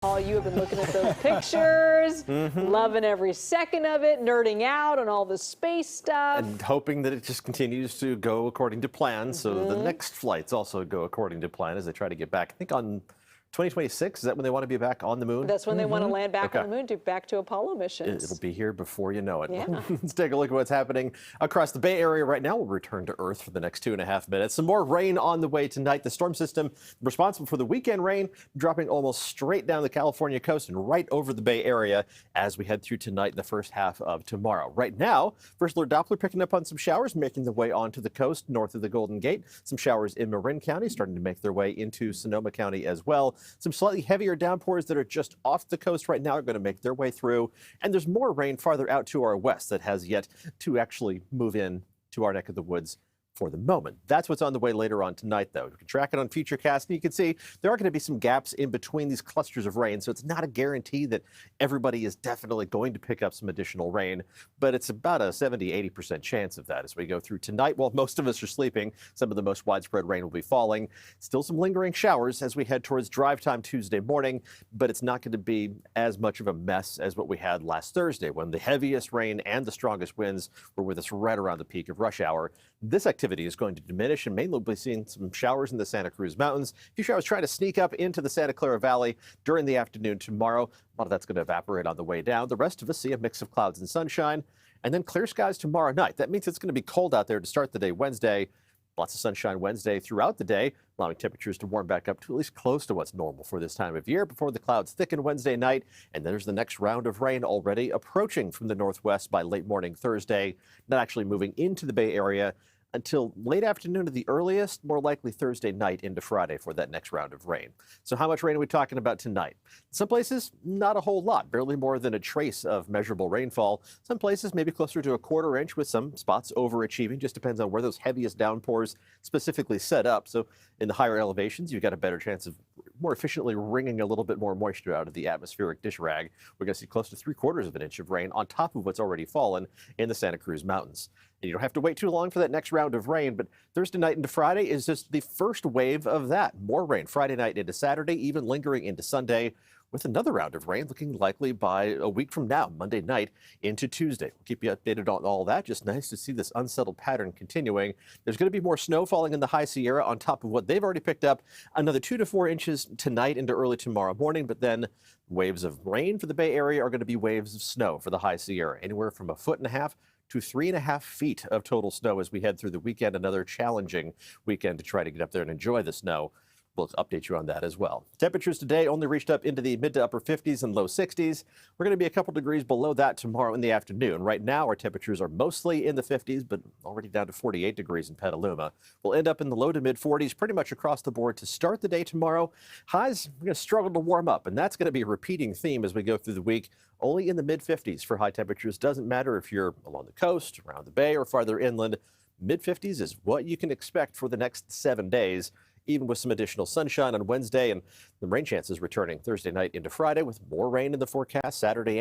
Paul, you have been looking at those pictures, loving every second of it, nerding out on all the space stuff. And hoping that it just continues to go according to plan, so the next flights also go according to plan as they try to get back, I think on 2026, is that when they want to be back on the moon? That's when they want to land back on the moon, back to Apollo missions. It'll be here before you know it. Yeah. Let's take a look at what's happening across the Bay Area right now. We'll return to Earth for the next 2.5 minutes. Some more rain on the way tonight. The storm system responsible for the weekend rain dropping almost straight down the California coast and right over the Bay Area as we head through tonight and the first half of tomorrow. Right now, first alert Doppler picking up on some showers making their way onto the coast north of the Golden Gate. Some showers in Marin County starting to make their way into Sonoma County as well. Some slightly heavier downpours that are just off the coast right now are going to make their way through. And there's more rain farther out to our west that has yet to actually move in to our neck of the woods for the moment. That's what's on the way later on tonight, though. You can track it on Futurecast, and you can see there are going to be some gaps in between these clusters of rain, so it's not a guarantee that everybody is definitely going to pick up some additional rain, but it's about a 70-80% chance of that as we go through tonight. While most of us are sleeping, some of the most widespread rain will be falling. Still some lingering showers as we head towards drive time Tuesday morning, but it's not going to be as much of a mess as what we had last Thursday when the heaviest rain and the strongest winds were with us right around the peak of rush hour. This activity is going to diminish and mainly we'll be seeing some showers in the Santa Cruz Mountains. A few showers trying to sneak up into the Santa Clara Valley during the afternoon tomorrow. A lot of that's going to evaporate on the way down. The rest of us see a mix of clouds and sunshine and then clear skies tomorrow night. That means it's going to be cold out there to start the day Wednesday. Lots of sunshine Wednesday throughout the day, allowing temperatures to warm back up to at least close to what's normal for this time of year before the clouds thicken Wednesday night. And there's the next round of rain already approaching from the northwest by late morning Thursday, not actually moving into the Bay Area until late afternoon at the earliest, more likely Thursday night into Friday for that next round of rain. So how much rain are we talking about tonight? Some places, not a whole lot, barely more than a trace of measurable rainfall. Some places maybe closer to a 1/4 inch with some spots overachieving. Just depends on where those heaviest downpours specifically set up. So in the higher elevations, you've got a better chance of more efficiently wringing a little bit more moisture out of the atmospheric dish rag. We're going to see close to 3/4 of an inch of rain on top of what's already fallen in the Santa Cruz Mountains. And you don't have to wait too long for that next round of rain, but Thursday night into Friday is just the first wave of that. More rain Friday night into Saturday, even lingering into Sunday, with another round of rain looking likely by a week from now, Monday night into Tuesday. We'll keep you updated on all that. Just nice to see this unsettled pattern continuing. There's going to be more snow falling in the High Sierra on top of what they've already picked up. Another 2 to 4 inches tonight into early tomorrow morning, but then waves of rain for the Bay Area are going to be waves of snow for the High Sierra, anywhere from 1.5 feet to 3.5 feet of total snow as we head through the weekend. Another challenging weekend to try to get up there and enjoy the snow. We'll update you on that as well. Temperatures today only reached up into the mid to upper 50s and low 60s. We're going to be a couple degrees below that tomorrow in the afternoon. Right now, our temperatures are mostly in the 50s, but already down to 48 degrees in Petaluma. We'll end up in the low to mid 40s pretty much across the board to start the day tomorrow. Highs, we're going to struggle to warm up, and that's going to be a repeating theme as we go through the week. Only in the mid 50s for high temperatures. Doesn't matter if you're along the coast, around the bay, or farther inland. Mid 50s is what you can expect for the next 7 days, even with some additional sunshine on Wednesday and the rain chances returning Thursday night into Friday with more rain in the forecast Saturday